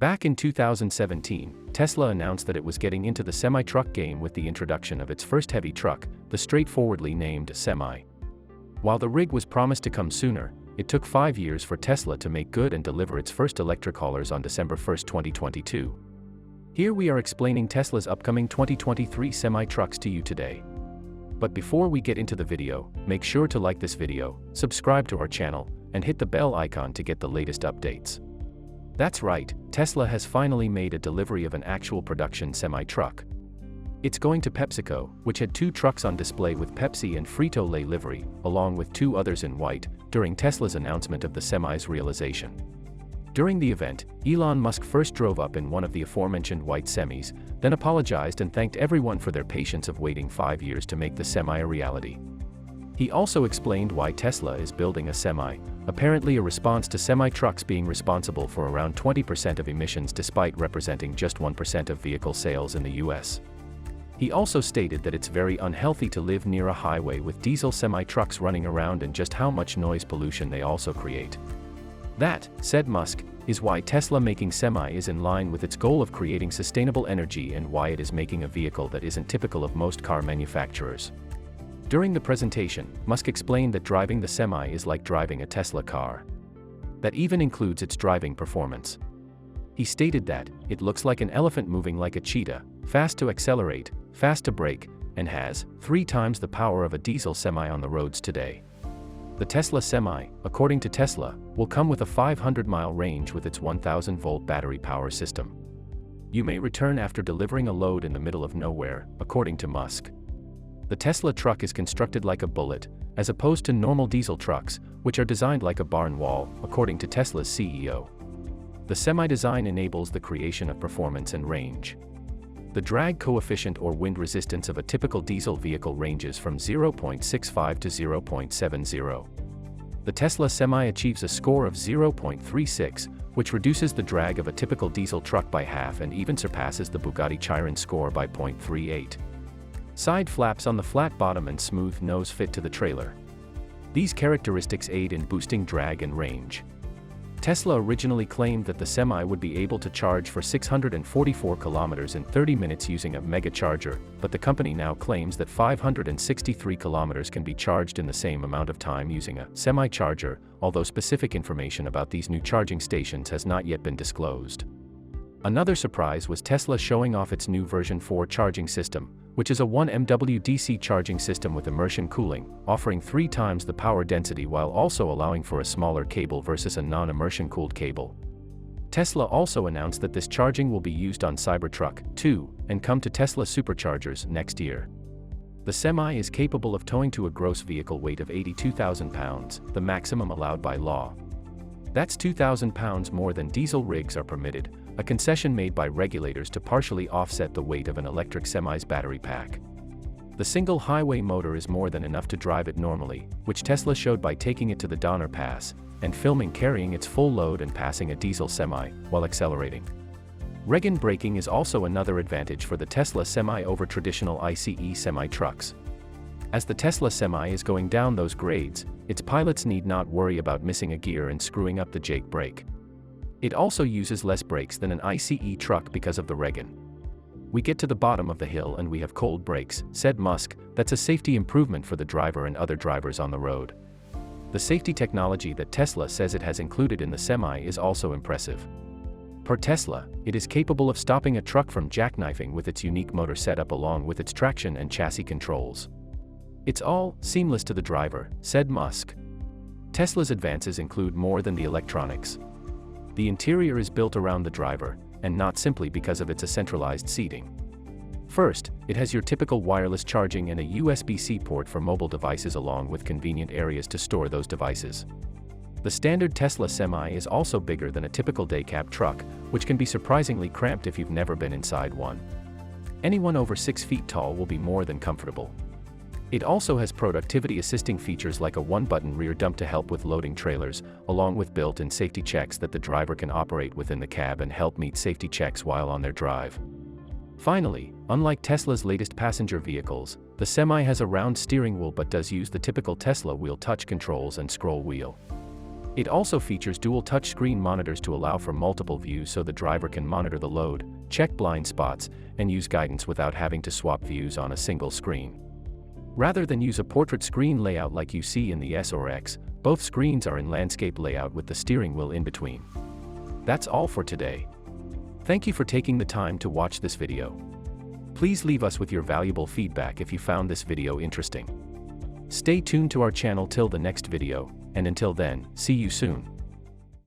Back in 2017, Tesla announced that it was getting into the semi-truck game with the introduction of its first heavy truck, the straightforwardly named Semi. While the rig was promised to come sooner, it took 5 years for Tesla to make good and deliver its first electric haulers on December 1, 2022. Here we are explaining Tesla's upcoming 2023 semi-trucks to you today. But before we get into the video, make sure to like this video, subscribe to our channel, and hit the bell icon to get the latest updates. That's right, Tesla has finally made a delivery of an actual production semi-truck. It's going to PepsiCo, which had 2 trucks on display with Pepsi and Frito-Lay livery, along with 2 others in white, during Tesla's announcement of the Semi's realization. During the event, Elon Musk first drove up in one of the aforementioned white semis, then apologized and thanked everyone for their patience of waiting 5 years to make the Semi a reality. He also explained why Tesla is building a Semi, apparently a response to semi-trucks being responsible for around 20% of emissions despite representing just 1% of vehicle sales in the US. He also stated that it's very unhealthy to live near a highway with diesel semi-trucks running around and just how much noise pollution they also create. That, said Musk, is why Tesla making Semi is in line with its goal of creating sustainable energy and why it is making a vehicle that isn't typical of most car manufacturers. During the presentation, Musk explained that driving the Semi is like driving a Tesla car. That even includes its driving performance. He stated that, it looks like an elephant moving like a cheetah, fast to accelerate, fast to brake, and has 3 times the power of a diesel Semi on the roads today. The Tesla Semi, according to Tesla, will come with a 500-mile range with its 1,000-volt battery power system. You may return after delivering a load in the middle of nowhere, according to Musk. The Tesla truck is constructed like a bullet, as opposed to normal diesel trucks, which are designed like a barn wall, according to Tesla's CEO. The Semi design enables the creation of performance and range. The drag coefficient or wind resistance of a typical diesel vehicle ranges from 0.65 to 0.70. The Tesla Semi achieves a score of 0.36, which reduces the drag of a typical diesel truck by half and even surpasses the Bugatti Chiron score by 0.38. Side flaps on the flat bottom and smooth nose fit to the trailer. These characteristics aid in boosting drag and range. Tesla originally claimed that the Semi would be able to charge for 644 kilometers in 30 minutes using a mega charger, but the company now claims that 563 kilometers can be charged in the same amount of time using a Semi charger, although specific information about these new charging stations has not yet been disclosed. Another surprise was Tesla showing off its new version 4 charging system, which is a 1 MW DC charging system with immersion cooling, offering 3 times the power density while also allowing for a smaller cable versus a non-immersion cooled cable. Tesla also announced that this charging will be used on Cybertruck, too, and come to Tesla Superchargers next year. The Semi is capable of towing to a gross vehicle weight of 82,000 pounds, the maximum allowed by law. That's 2,000 pounds more than diesel rigs are permitted, a concession made by regulators to partially offset the weight of an electric Semi's battery pack. The single highway motor is more than enough to drive it normally, which Tesla showed by taking it to the Donner Pass, and filming carrying its full load and passing a diesel Semi, while accelerating. Reg-in braking is also another advantage for the Tesla Semi over traditional ICE semi-trucks. As the Tesla Semi is going down those grades, its pilots need not worry about missing a gear and screwing up the Jake brake. It also uses less brakes than an ICE truck because of the Reg-in. We get to the bottom of the hill and we have cold brakes, said Musk. That's a safety improvement for the driver and other drivers on the road. The safety technology that Tesla says it has included in the Semi is also impressive. Per Tesla, it is capable of stopping a truck from jackknifing with its unique motor setup along with its traction and chassis controls. It's all seamless to the driver, said Musk. Tesla's advances include more than the electronics. The interior is built around the driver, and not simply because of its centralized seating. First, it has your typical wireless charging and a USB-C port for mobile devices along with convenient areas to store those devices. The standard Tesla Semi is also bigger than a typical day cab truck, which can be surprisingly cramped if you've never been inside one. Anyone over 6 feet tall will be more than comfortable. It also has productivity assisting features like a 1-button rear dump to help with loading trailers, along with built-in safety checks that the driver can operate within the cab and help meet safety checks while on their drive. Finally, unlike Tesla's latest passenger vehicles, the Semi has a round steering wheel but does use the typical Tesla wheel touch controls and scroll wheel. It also features dual touchscreen monitors to allow for multiple views so the driver can monitor the load, check blind spots, and use guidance without having to swap views on a single screen. Rather than use a portrait screen layout like you see in the S or X, both screens are in landscape layout with the steering wheel in between. That's all for today. Thank you for taking the time to watch this video. Please leave us with your valuable feedback if you found this video interesting. Stay tuned to our channel till the next video, and until then, see you soon.